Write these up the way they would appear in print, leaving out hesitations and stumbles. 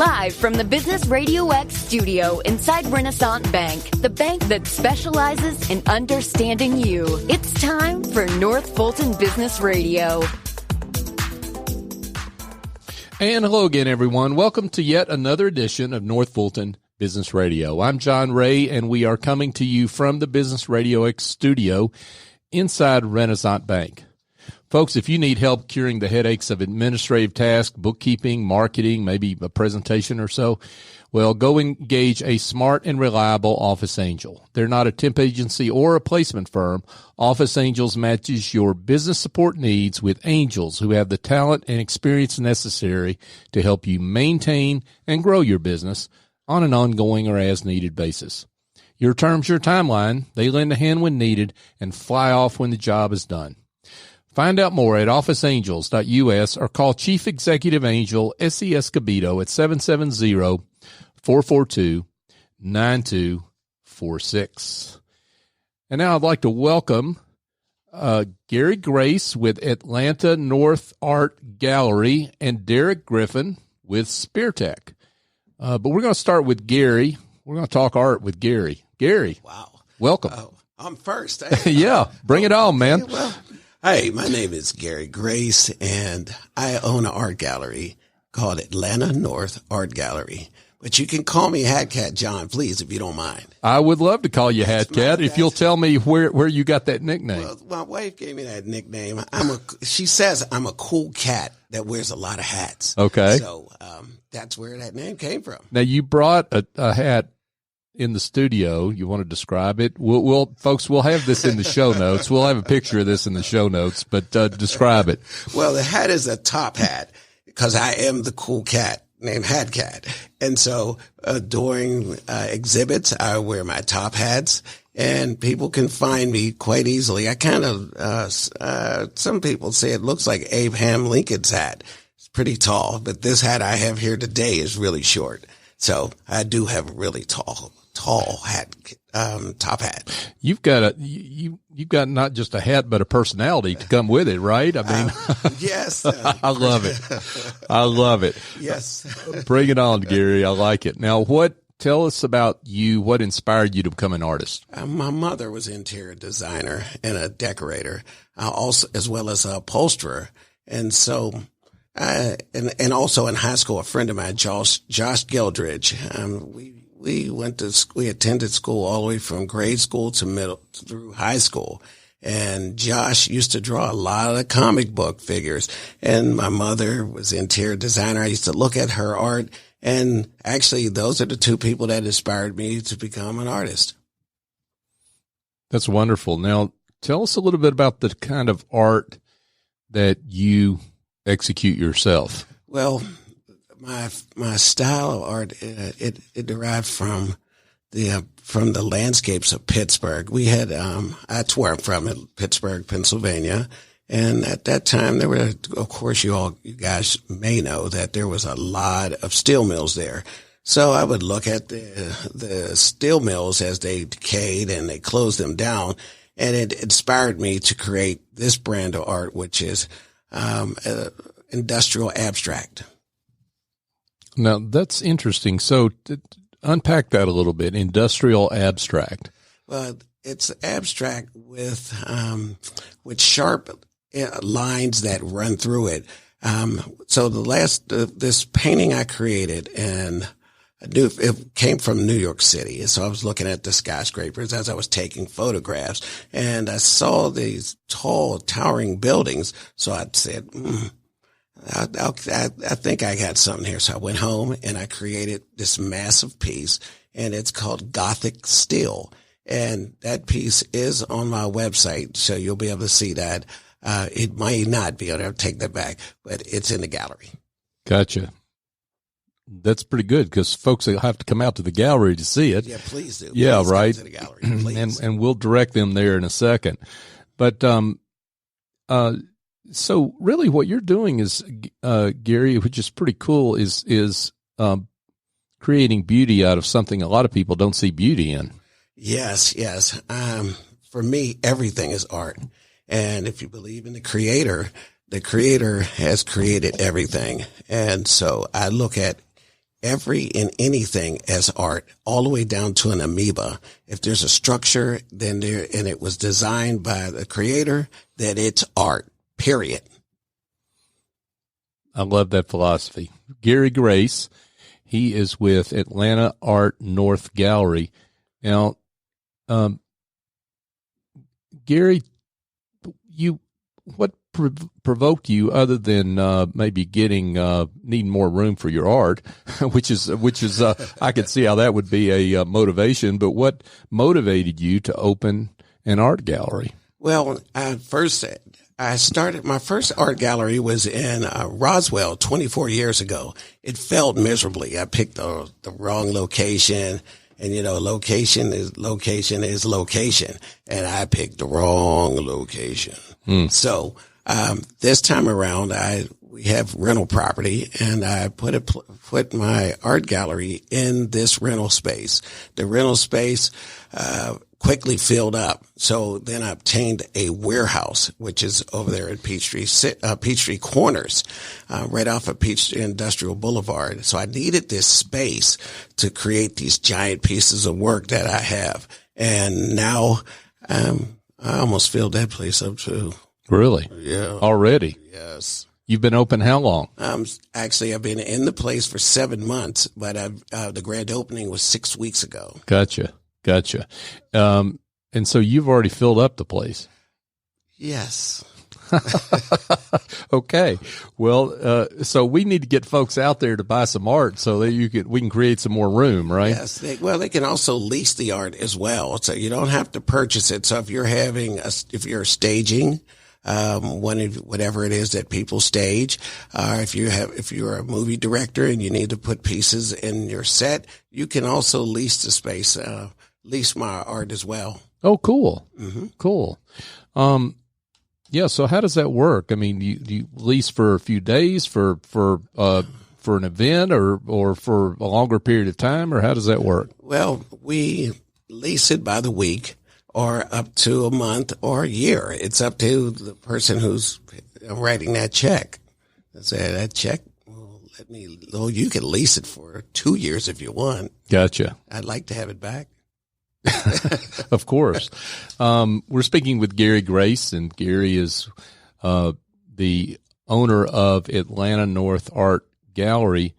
Live from the Business Radio X studio inside Renaissance Bank, the bank that specializes in understanding you. It's time for North Fulton Business Radio. And hello again, everyone. Welcome to yet another edition of North Fulton Business Radio. I'm John Ray, and we are coming to you from the Business Radio X studio inside Renaissance Bank. Folks, if you need help curing the headaches of administrative tasks, bookkeeping, marketing, maybe a presentation or so, well, go engage a smart and reliable Office Angel. They're not a temp agency or a placement firm. Office Angels matches your business support needs with angels who have the talent and experience necessary to help you maintain and grow your business on an ongoing or as-needed basis. Your terms, your timeline. They lend a hand when needed and fly off when the job is done. Find out more at officeangels.us or call Chief Executive Angel S.E. Escobedo at 770-442-9246. And now I'd like to welcome Gary Grace with Atlanta North Art Gallery and Derek Griffin with Speartek. But we're going to start with Gary. We're going to talk art with Gary. Gary. Wow. Welcome. I'm first. Yeah, bring it on, man. Well, hey, my name is Gary Grace, and I own an art gallery called Atlanta North Art Gallery. But you can call me Hat Cat John, please, if you don't mind. I would love to call you Hat Cat if you'll tell me where you got that nickname. Well, my wife gave me that nickname. She says I'm a cool cat that wears a lot of hats. Okay. So that's where that name came from. Now, you brought a hat in the studio. You want to describe it? Folks, we'll have this in the show notes. We'll have a picture of this in the show notes, but describe it. Well, the hat is a top hat because I am the cool cat named Hat Cat. And so during exhibits, I wear my top hats, and people can find me quite easily. I kind of, some people say it looks like Abraham Lincoln's hat. It's pretty tall, but this hat I have here today is really short. So I do have a really tall hat, top hat. You've got you've got not just a hat, but a personality to come with it, right? I mean, yes. I love it. I love it. Yes. Bring it on, Gary. I like it. Now, tell us about you. What inspired you to become an artist? My mother was an interior designer and a decorator, also as well as a upholsterer. And so, and also in high school, a friend of mine, Josh Geldridge, we attended school all the way from grade school to middle through high school. And Josh used to draw a lot of comic book figures. And my mother was an interior designer. I used to look at her art. And actually, those are the two people that inspired me to become an artist. That's wonderful. Now, tell us a little bit about the kind of art that you execute yourself. Well, my style of art, it derived from the landscapes of Pittsburgh. We had, that's where I'm from, in Pittsburgh, Pennsylvania. And at that time, there were, of course, you guys may know that there was a lot of steel mills there. So I would look at the steel mills as they decayed and they closed them down. And it inspired me to create this brand of art, which is, industrial abstract. Now, that's interesting. So unpack that a little bit. Industrial abstract. Well, it's abstract with sharp lines that run through it. So this painting I created, and it came from New York City. So I was looking at the skyscrapers as I was taking photographs, and I saw these tall, towering buildings. So I said, I think I got something here. So I went home and I created this massive piece, and it's called Gothic Steel. And that piece is on my website, so you'll be able to see that. It might not be, I'll take that back, but it's in the gallery. Gotcha. That's pretty good because folks will have to come out to the gallery to see it. Yeah, please do. Yeah, please right. come to the gallery, please. and we'll direct them there in a second. But so really, what you're doing is, Gary, which is pretty cool, is creating beauty out of something a lot of people don't see beauty in. Yes. For me, everything is art. And if you believe in the creator has created everything. And so I look at every and anything as art, all the way down to an amoeba. If there's a structure, and it was designed by the creator, then it's art, period. I love that philosophy. Gary Grace, he is with Atlanta Art North Gallery. Now, Gary, what provoked you, other than maybe needing more room for your art, which is I could see how that would be a motivation. But what motivated you to open an art gallery? Well, I started my first art gallery was in Roswell 24 years ago. It failed miserably. I picked the wrong location. And, location is location. And I picked the wrong location. So, this time around, we have rental property, and I put my art gallery in this rental space. The rental space, quickly filled up. So then I obtained a warehouse, which is over there at Peachtree Corners, right off of Peachtree Industrial Boulevard. So I needed this space to create these giant pieces of work that I have. And now, I almost filled that place up too. Really? Yeah. Already? Yes. You've been open how long? Actually, I've been in the place for 7 months, but the grand opening was 6 weeks ago. Gotcha. And so you've already filled up the place. Yes. Okay. Well, so we need to get folks out there to buy some art so that we can create some more room, right? Yes. They can also lease the art as well. So you don't have to purchase it. So if you're staging, whatever it is that people stage, if you're a movie director and you need to put pieces in your set, you can also lease the space, lease my art as well. Oh, cool. Mm-hmm. Cool. Yeah. So how does that work? I mean, you lease for a few days for an event or for a longer period of time, or how does that work? Well, we lease it by the week or up to a month or a year. It's up to the person who's writing that check. I say that check, you can lease it for 2 years if you want. Gotcha. I'd like to have it back. Of course. We're speaking with Gary Grace, and Gary is the owner of Atlanta North Art Gallery.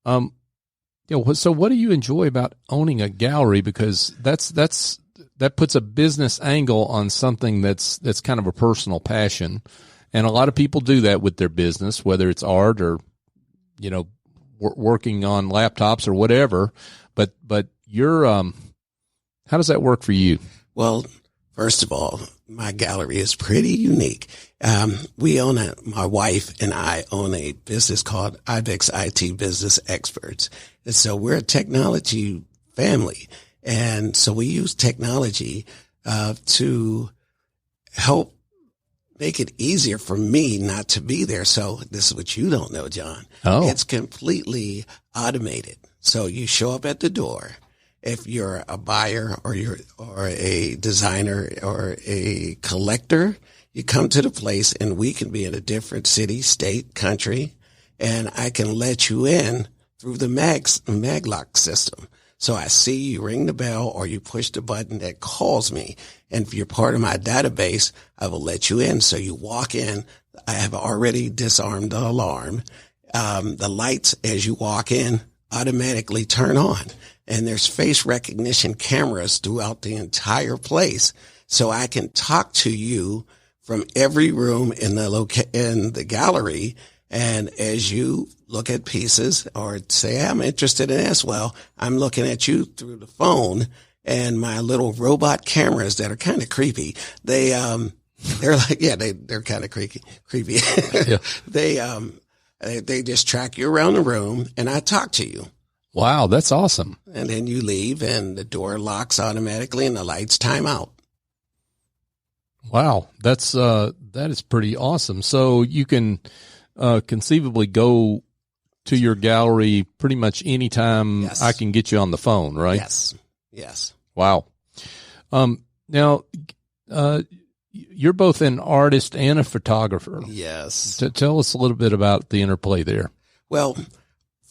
So what do you enjoy about owning a gallery? Because that puts a business angle on something that's kind of a personal passion. And a lot of people do that with their business, whether it's art or, working on laptops or whatever. But you're, how does that work for you? Well, first of all, my gallery is pretty unique. My wife and I own a business called Ibex IT Business Experts. And so we're a technology family. And so we use technology, to help make it easier for me not to be there. So this is what you don't know, John. Oh. It's completely automated. So you show up at the door. If you're a buyer or a designer or a collector, you come to the place, and we can be in a different city, state, country, and I can let you in through the maglock system. So I see you ring the bell or you push the button that calls me. And if you're part of my database, I will let you in. So you walk in. I have already disarmed the alarm. The lights as you walk in automatically turn on. And there's face recognition cameras throughout the entire place. So I can talk to you from every room in the gallery. And as you look at pieces or say, I'm interested in this, well, I'm looking at you through the phone, and my little robot cameras that are kind of creepy. They're kind of creepy. Yeah. They just track you around the room, and I talk to you. Wow, that's awesome. And then you leave, and the door locks automatically, and the lights time out. Wow, that is pretty awesome. So you can conceivably go to your gallery pretty much anytime. Yes. I can get you on the phone, right? Yes. Wow. Now, you're both an artist and a photographer. Yes. Tell us a little bit about the interplay there. Well,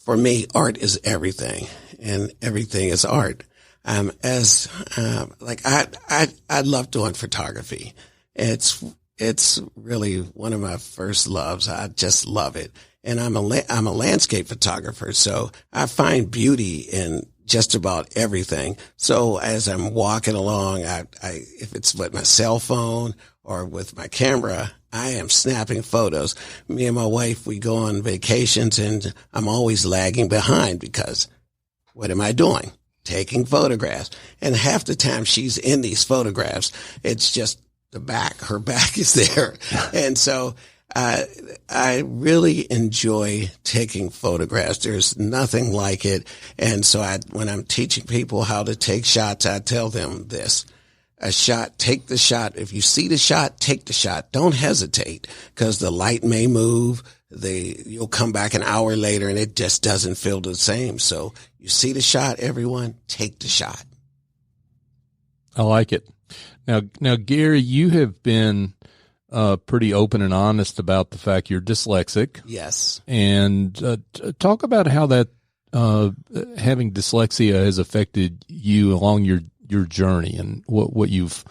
for me, art is everything, and everything is art. I love doing photography. It's really one of my first loves. I just love it. And I'm a landscape photographer, so I find beauty in just about everything. So as I'm walking along, if it's with my cell phone or with my camera, I am snapping photos. Me and my wife, we go on vacations, and I'm always lagging behind because what am I doing? Taking photographs. And half the time she's in these photographs, it's just the back. Her back is there. And so I really enjoy taking photographs. There's nothing like it. And so when I'm teaching people how to take shots, I tell them this. A shot, take the shot. If you see the shot, take the shot. Don't hesitate, because the light may move. You'll come back an hour later and it just doesn't feel the same. So you see the shot, everyone, take the shot. I like it. Now, Gary, you have been pretty open and honest about the fact you're dyslexic. Yes. And talk about how that having dyslexia has affected you along your journey, and what you've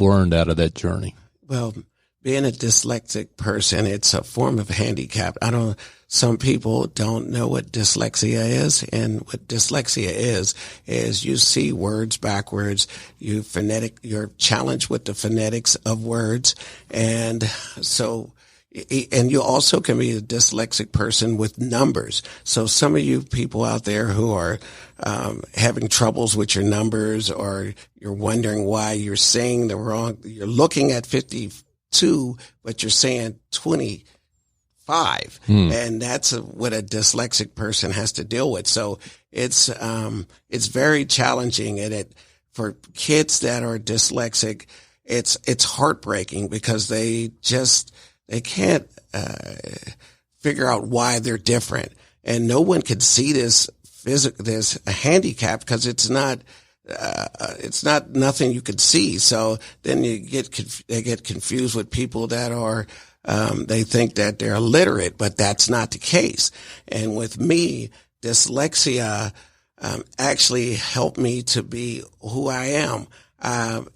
learned out of that journey. Well, being a dyslexic person, it's a form of handicap. Some people don't know what dyslexia is, and what dyslexia is you see words backwards, you're challenged with the phonetics of words, and you also can be a dyslexic person with numbers. So some of you people out there who are having troubles with your numbers, or you're wondering why you're saying you're looking at 52, but you're saying 25. And that's what a dyslexic person has to deal with. So it's very challenging. And for kids that are dyslexic, it's heartbreaking, because they can't figure out why they're different. And no one can see this handicap, because it's not nothing you could see. So then they get confused with people that are, they think that they're illiterate, but that's not the case. And with me, dyslexia, actually helped me to be who I am.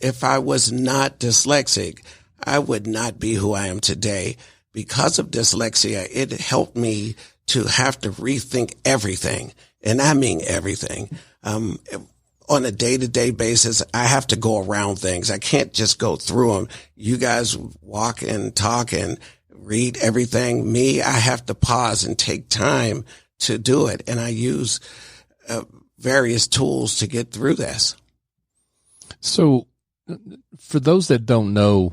If I was not dyslexic, I would not be who I am today. Because of dyslexia, it helped me to have to rethink everything. And I mean everything. On a day-to-day basis, I have to go around things. I can't just go through them. You guys walk and talk and read everything. Me, I have to pause and take time to do it. And I use various tools to get through this. So for those that don't know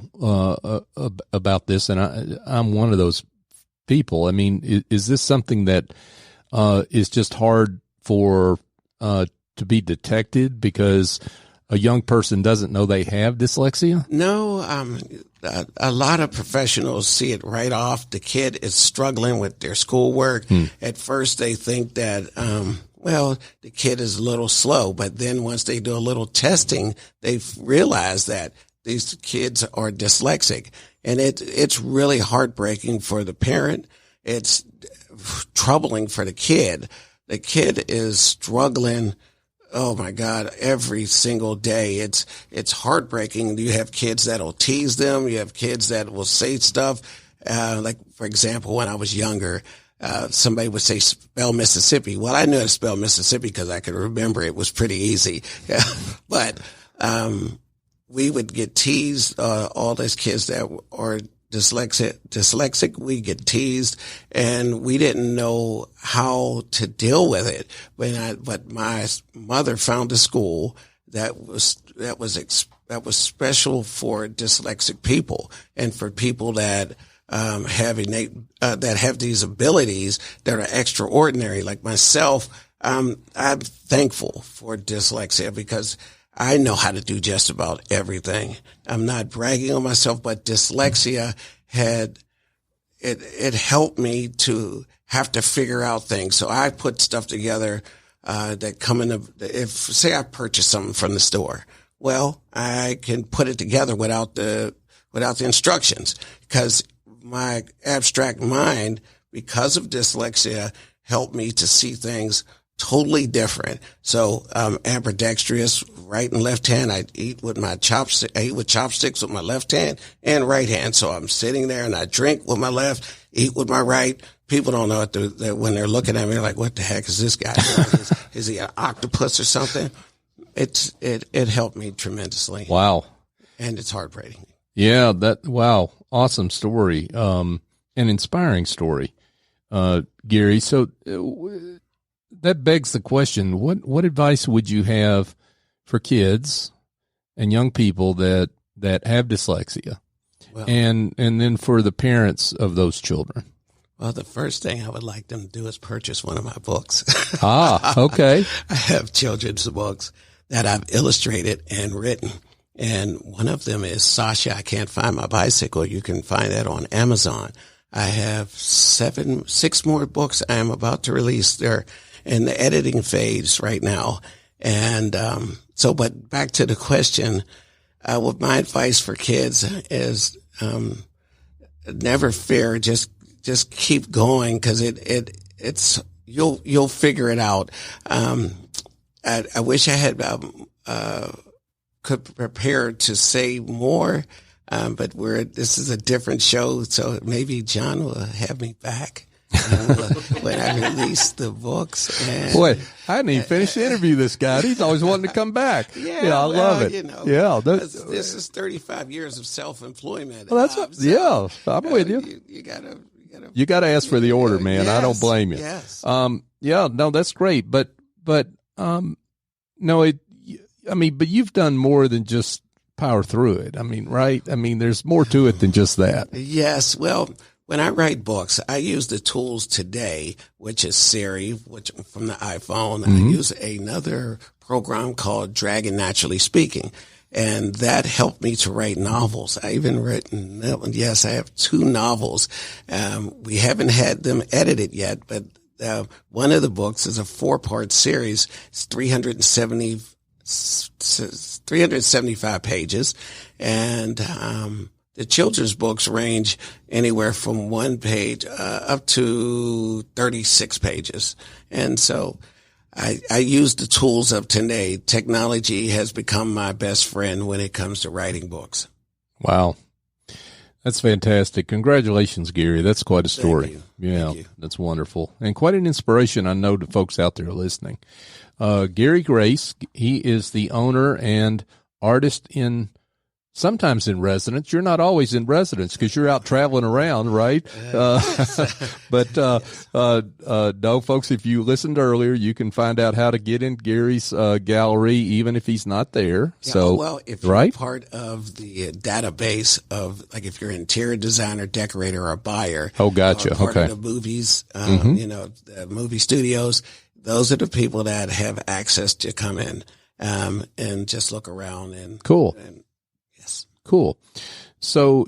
about this, and I'm one of those people, I mean, is this something that is just hard for to be detected because a young person doesn't know they have dyslexia? No, a lot of professionals see it right off. The kid is struggling with their schoolwork. At first they think that, the kid is a little slow, but then once they do a little testing, they realize that these kids are dyslexic. And it's really heartbreaking for the parent. It's troubling for the kid. The kid is struggling, oh my God, every single day. It's heartbreaking. You have kids that'll tease them. You have kids that will say stuff. Like, for example, when I was younger, somebody would say, spell Mississippi. Well, I knew how to spell Mississippi because I could remember it was pretty easy. But, we would get teased, all those kids that are dyslexic, we get teased, and we didn't know how to deal with it. But my mother found a school that was special for dyslexic people, and for people that have these abilities that are extraordinary, like myself. I'm thankful for dyslexia, because I know how to do just about everything. I'm not bragging on myself, but dyslexia it helped me to have to figure out things. So I put stuff together, that come in say I purchase something from the store. Well, I can put it together without the instructions, because my abstract mind, because of dyslexia, helped me to see things totally different. So, ambidextrous, right and left hand. I eat with my chopstick. I eat with chopsticks with my left hand and right hand. So I'm sitting there and I drink with my left, eat with my right. People don't know when they're looking at me, they're like, what the heck is this guy doing? Is he an octopus or something? It helped me tremendously. Wow. And it's heartbreaking. Yeah, wow. Awesome story. An inspiring story, Gary. So, that begs the question, what advice would you have for kids and young people that have dyslexia, well, and then for the parents of those children? Well, the first thing I would like them to do is purchase one of my books. Okay. I have children's books that I've illustrated and written. And one of them is Sasha, I Can't Find My Bicycle. You can find that on Amazon. I have 6 more books I am about to release. They're in the editing phase right now. And, but back to the question, what my advice for kids is, never fear, just keep going, cause it's, you'll figure it out. I wish I had, could prepare to say more, but this is a different show, so maybe John will have me back when I release the books. And, boy, I didn't even finish the interview. This guy, he's always wanting to come back. I love it. This is 35 years of self-employment. Well, I'm with you. You gotta ask for the order, man. Yes, I don't blame you. Yes. That's great, but but you've done more than just power through it. I mean, right? I mean, there's more to it than just that. Yes. Well, when I write books, I use the tools today, which is Siri, which from the iPhone. Mm-hmm. I use another program called Dragon Naturally Speaking, and that helped me to write novels. I even written, I have 2 novels. We haven't had them edited yet, but one of the books is a 4-part series. It's 375 pages, and the children's books range anywhere from 1 page up to 36 pages. And so I use the tools of today. Technology has become my best friend when it comes to writing books. Wow. That's fantastic. Congratulations, Gary. That's quite a story. Thank you. Yeah, Thank you. That's wonderful. And quite an inspiration, I know, to folks out there listening. Gary Grace, he is the owner and artist sometimes in residence. You're not always in residence because you're out traveling around, right? No, folks, if you listened earlier, you can find out how to get in Gary's gallery, even if he's not there. Yeah, so, well, if you're part of the database of, like, if you're an interior designer, decorator, or buyer. Oh, gotcha. Part of the movies, the movie studios. Those are the people that have access to come in, and just look around and cool. Yes. Cool. So,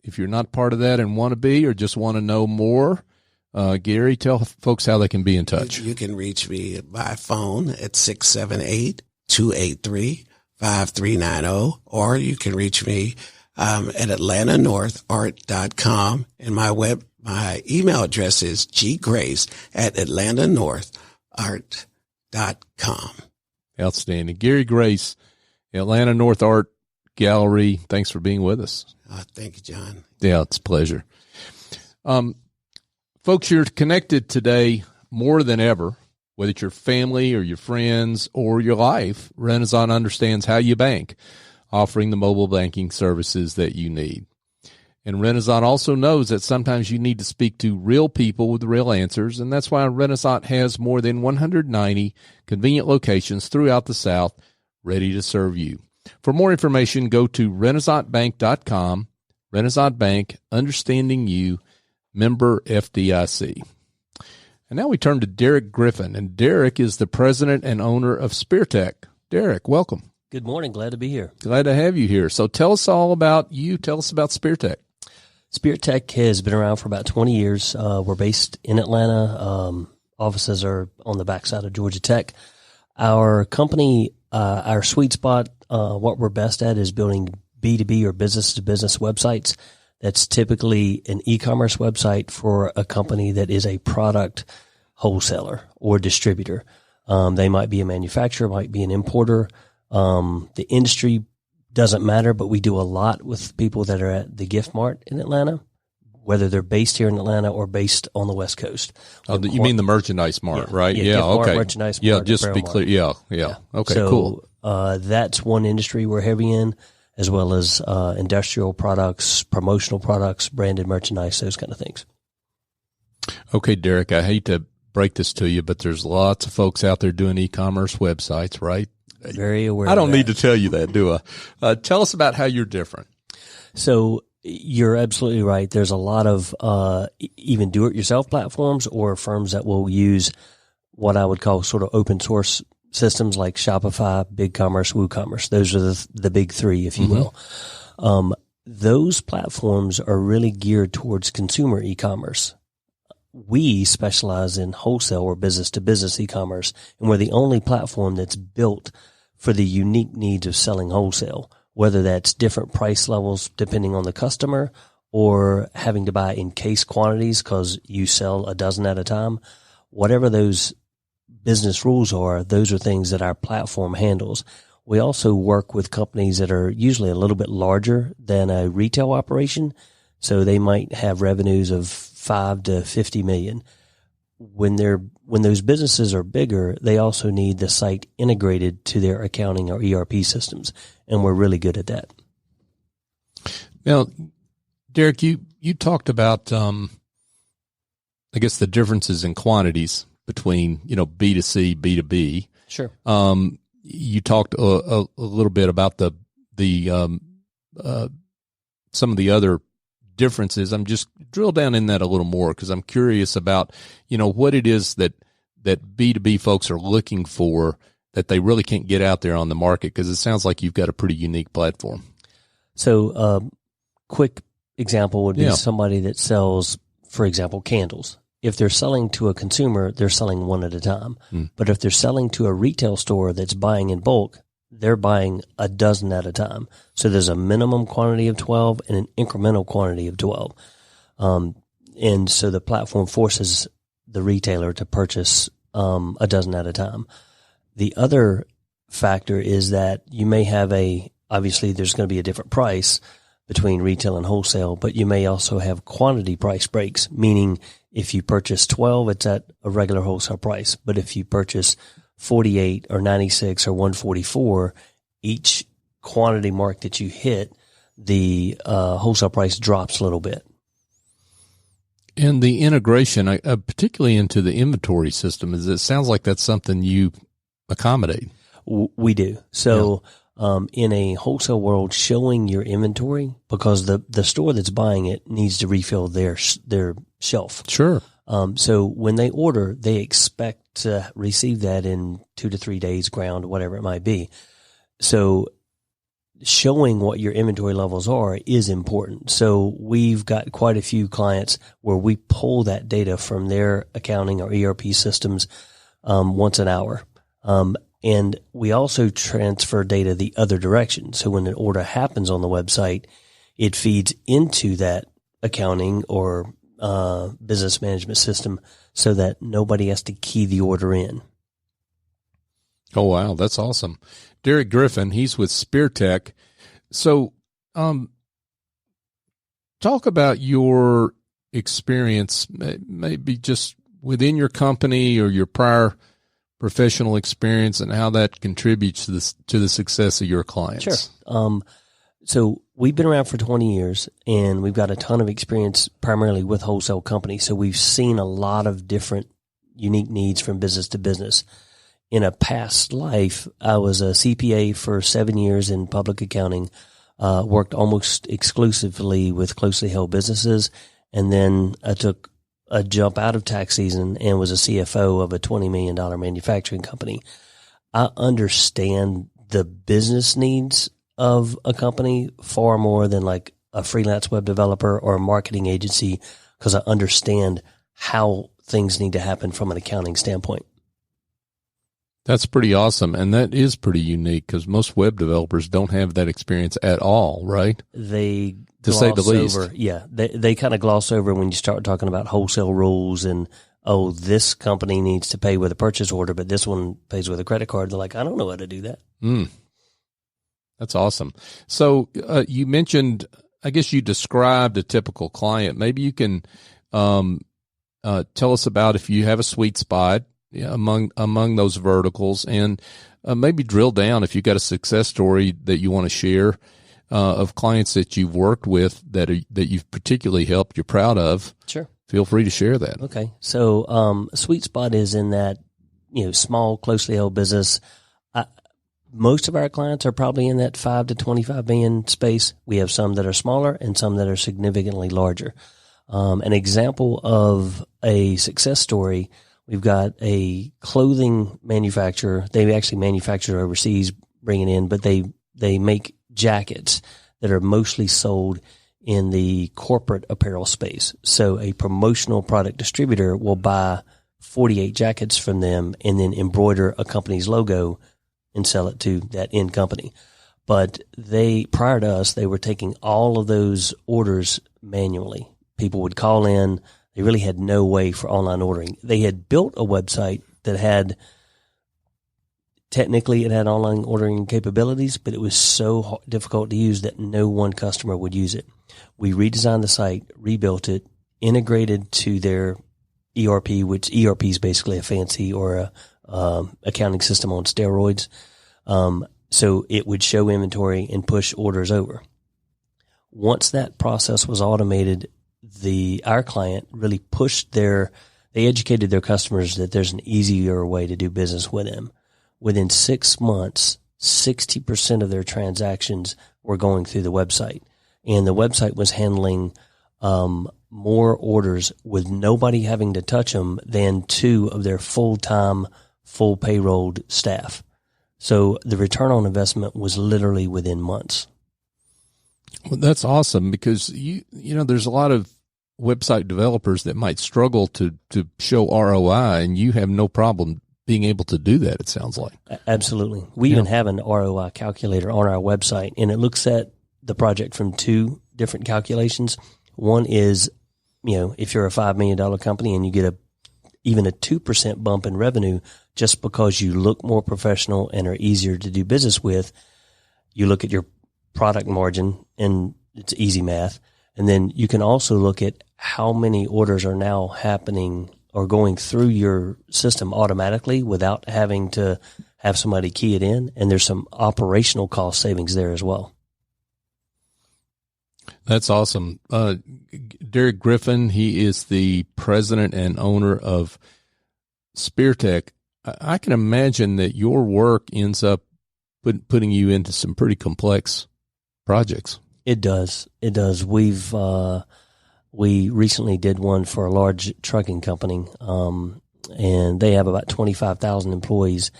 if you're not part of that and want to be, or just want to know more, Gary, tell folks how they can be in touch. You can reach me by phone at 678-283-5390, or you can reach me, at atlantanorthart.com, and my email address is ggrace@atlantanorthart.com. Outstanding. Gary Grace, Atlanta North Art Gallery. Thanks for being with us. Thank you, John. Yeah, it's a pleasure. Folks, you're connected today more than ever, whether it's your family or your friends or your life. Renaissance understands how you bank, offering the mobile banking services that you need. And Renaissance also knows that sometimes you need to speak to real people with real answers, and that's why Renaissance has more than 190 convenient locations throughout the South ready to serve you. For more information, go to renaissancebank.com. Renaissance Bank, understanding you, member FDIC. And now we turn to Derek Griffin, and Derek is the president and owner of Speartek. Derek, welcome. Good morning. Glad to be here. Glad to have you here. So tell us all about you. Tell us about Speartek. Speartek has been around for about 20 years. We're based in Atlanta. Offices are on the backside of Georgia Tech. Our company, our sweet spot, what we're best at is building B2B or business-to-business websites. That's typically an e-commerce website for a company that is a product wholesaler or distributor. They might be a manufacturer, might be an importer. The industry doesn't matter, but we do a lot with people that are at the Gift Mart in Atlanta, whether they're based here in Atlanta or based on the West Coast. Oh, you mean the merchandise mart, right? Yeah, Yeah, Gift okay. Mart, merchandise yeah, mart, just to be apparel clear. mart. Yeah. Okay, so, cool. That's one industry we're heavy in, as well as industrial products, promotional products, branded merchandise, those kind of things. Okay, Derek, I hate to break this to you, but there's lots of folks out there doing e-commerce websites, right? Very aware I don't of that. need to tell you that, do I? Tell us about how you're different. So you're absolutely right. There's a lot of even do-it-yourself platforms or firms that will use what I would call sort of open source systems like Shopify, BigCommerce, WooCommerce. Those are the big three, if you will. Those platforms are really geared towards consumer e-commerce. We specialize in wholesale or business-to-business e-commerce, and we're the only platform that's built for the unique needs of selling wholesale, whether that's different price levels depending on the customer or having to buy in case quantities because you sell a dozen at a time. Whatever those business rules are, those are things that our platform handles. We also work with companies that are usually a little bit larger than a retail operation, so they might have revenues of 5 to 50 million. When those businesses are bigger, they also need the site integrated to their accounting or ERP systems, and we're really good at that. Now, Derek, you talked about, I guess, the differences in quantities between, B2C, B2B. Sure. You talked a little bit about the some of the other differences. I'm just drill down in that a little more because I'm curious about, what it is that B2B folks are looking for that they really can't get out there on the market, because it sounds like you've got a pretty unique platform. So, quick example would be somebody that sells, for example, candles. If they're selling to a consumer, they're selling one at a time. But if they're selling to a retail store that's buying in bulk, they're buying a dozen at a time. So there's a minimum quantity of 12 and an incremental quantity of 12. And so the platform forces the retailer to purchase a dozen at a time. The other factor is that you may have obviously there's going to be a different price between retail and wholesale, but you may also have quantity price breaks, meaning if you purchase 12, it's at a regular wholesale price. But if you purchase 48 or 96 or 144, each quantity mark that you hit, the wholesale price drops a little bit. And the integration, particularly into the inventory system, it sounds like that's something you accommodate. We do. So in a wholesale world, showing your inventory, because the store that's buying it needs to refill their shelf. Sure. So when they order, they expect to receive that in 2 to 3 days, ground, whatever it might be. So showing what your inventory levels are is important. So we've got quite a few clients where we pull that data from their accounting or ERP systems once an hour. And we also transfer data the other direction. So when an order happens on the website, it feeds into that accounting or business management system so that nobody has to key the order in. Oh, wow. That's awesome. Derek Griffin, he's with Speartek. So, talk about your experience, maybe just within your company or your prior professional experience, and how that contributes to the success of your clients. Sure. So we've been around for 20 years, and we've got a ton of experience primarily with wholesale companies. So we've seen a lot of different unique needs from business to business. In a past life, I was a CPA for 7 years in public accounting, worked almost exclusively with closely held businesses, and then I took a jump out of tax season and was a CFO of a $20 million manufacturing company. I understand the business needs of a company far more than like a freelance web developer or a marketing agency, because I understand how things need to happen from an accounting standpoint. That's pretty awesome. And that is pretty unique because most web developers don't have that experience at all, right? They to say the least. They kind of gloss over when you start talking about wholesale rules and oh, this company needs to pay with a purchase order, but this one pays with a credit card. They're like, I don't know how to do that. That's awesome. So you mentioned, I guess you described a typical client. Maybe you can tell us about if you have a sweet spot among those verticals, and maybe drill down if you've got a success story that you want to share of clients that you've worked with that you've particularly helped, you're proud of. Sure. Feel free to share that. Okay. So, sweet spot is in that, small, closely held business. Most of our clients are probably in that 5 to 25 million space. We have some that are smaller and some that are significantly larger. An example of a success story, we've got a clothing manufacturer. They actually manufacture overseas, bring it in, but they make jackets that are mostly sold in the corporate apparel space. So a promotional product distributor will buy 48 jackets from them and then embroider a company's logo and sell it to that end company. But prior to us, they were taking all of those orders manually. People would call in. They really had no way for online ordering. They had built a website that technically it had online ordering capabilities, but it was so difficult to use that no one customer would use it. We redesigned the site, rebuilt it, integrated to their ERP, which ERP is basically a fancy or a accounting system on steroids. So it would show inventory and push orders over. Once that process was automated, our client really they educated their customers that there's an easier way to do business with them. Within 6 months, 60% of their transactions were going through the website, and the website was handling more orders with nobody having to touch them than 2 of their full-time, full payrolled staff. So the return on investment was literally within months. Well, that's awesome, because there's a lot of website developers that might struggle to show ROI, and you have no problem being able to do that, it sounds like. Absolutely. We even have an ROI calculator on our website, and it looks at the project from 2 different calculations. One is, if you're a $5 million company and you get even a 2% bump in revenue just because you look more professional and are easier to do business with, you look at your product margin, and it's easy math. And then you can also look at how many orders are now happening or going through your system automatically without having to have somebody key it in. And there's some operational cost savings there as well. That's awesome. Derek Griffin, he is the president and owner of Speartek. I can imagine that your work ends up putting you into some pretty complex projects. It does. It does. We recently did one for a large trucking company, and they have about 25,000 employees.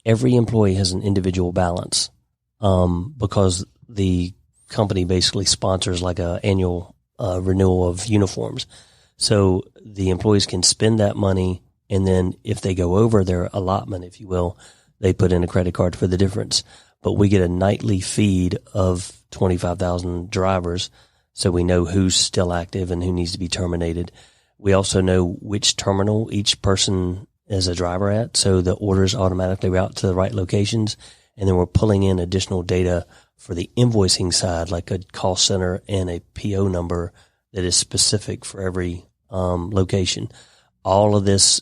Every employee has an individual balance, because the company basically sponsors like a annual renewal of uniforms. So the employees can spend that money, and then if they go over their allotment, if you will, they put in a credit card for the difference. But we get a nightly feed of 25,000 drivers, so we know who's still active and who needs to be terminated. We also know which terminal each person is a driver at, so the orders automatically route to the right locations. And then we're pulling in additional data for the invoicing side, like a call center and a PO number that is specific for every location. All of this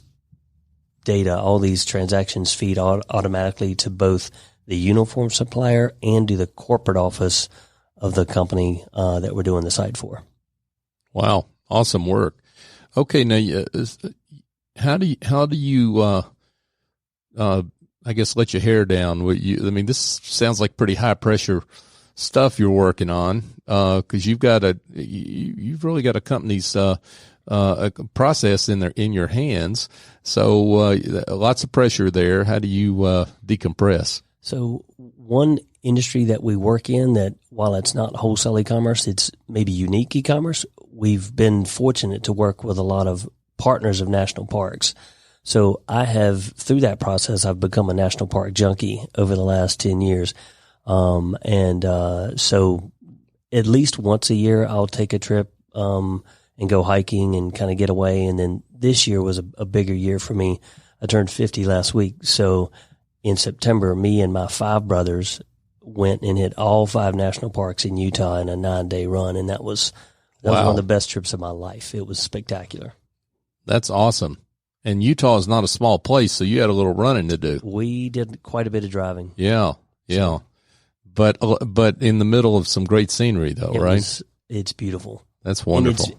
data, all these transactions feed automatically to both the uniform supplier and to the corporate office of the company that we're doing the site for. Wow. Awesome work. Okay. Now, how do you I guess, let your hair down? This sounds like pretty high pressure stuff you're working on. Cause you've really got a company's, a process in your hands. So, lots of pressure there. How do you, decompress? So one industry that we work in that, while it's not wholesale e-commerce, it's maybe unique e-commerce. We've been fortunate to work with a lot of partners of national parks. So through that process, I've become a national park junkie over the last 10 years. So at least once a year, I'll take a trip, and go hiking and kind of get away. And then this year was a bigger year for me. I turned 50 last week. So in September, me and my 5 brothers went and hit all 5 national parks in Utah in a 9-day run. And that was one of the best trips of my life. It was spectacular. That's awesome. And Utah is not a small place, so you had a little running to do. We did quite a bit of driving. Yeah. But in the middle of some great scenery, though, right? It's beautiful. That's wonderful.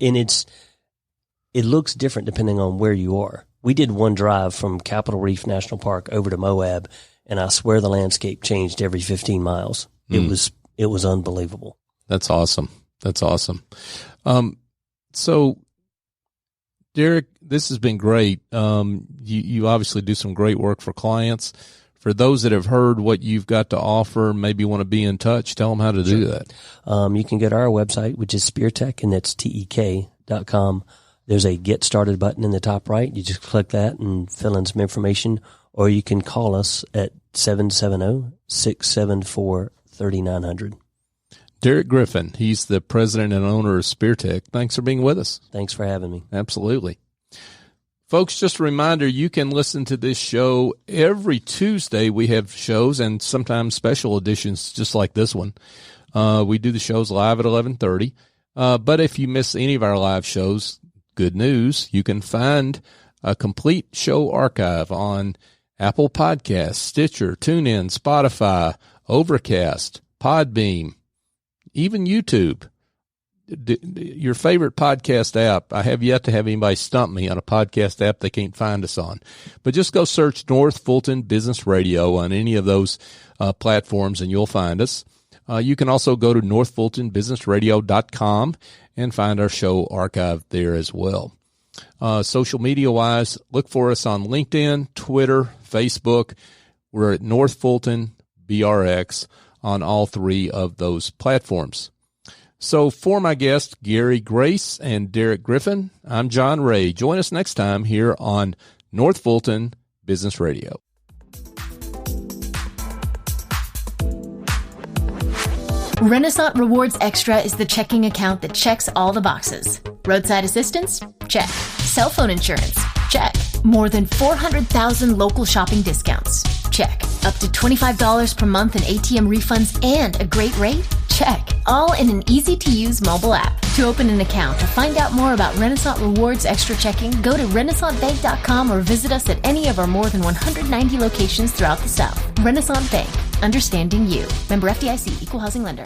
It looks different depending on where you are. We did one drive from Capitol Reef National Park over to Moab, and I swear the landscape changed every 15 miles. It was unbelievable. That's awesome. So, Derek, this has been great. You obviously do some great work for clients. For those that have heard what you've got to offer, maybe want to be in touch, tell them how to do that. You can go to our website, which is Speartek, and that's TEK.com. There's a Get Started button in the top right. You just click that and fill in some information, or you can call us at 770-674-3900. Derek Griffin, he's the president and owner of Speartek. Thanks for being with us. Thanks for having me. Absolutely. Folks, just a reminder, you can listen to this show every Tuesday. We have shows and sometimes special editions just like this one. We do the shows live at 11:30. But if you miss any of our live shows, good news, you can find a complete show archive on Apple Podcasts, Stitcher, TuneIn, Spotify, Overcast, Podbeam, even YouTube. Your favorite podcast app. I have yet to have anybody stump me on a podcast app they can't find us on. But just go search North Fulton Business Radio on any of those platforms and you'll find us. You can also go to northfultonbusinessradio.com and find our show archive there as well. Social media-wise, look for us on LinkedIn, Twitter, Facebook. We're at North Fulton BRX on all 3 of those platforms. So for my guests, Gary Grace and Derek Griffin, I'm John Ray. Join us next time here on North Fulton Business Radio. Renaissance Rewards Extra is the checking account that checks all the boxes. Roadside assistance? Check. Cell phone insurance? Check. More than 400,000 local shopping discounts? Check. Up to $25 per month in ATM refunds and a great rate? Check. All in an easy-to-use mobile app. To open an account or find out more about Renaissance Rewards Extra Checking, go to renaissancebank.com or visit us at any of our more than 190 locations throughout the South. Renaissance Bank. Understanding you. Member FDIC. Equal housing lender.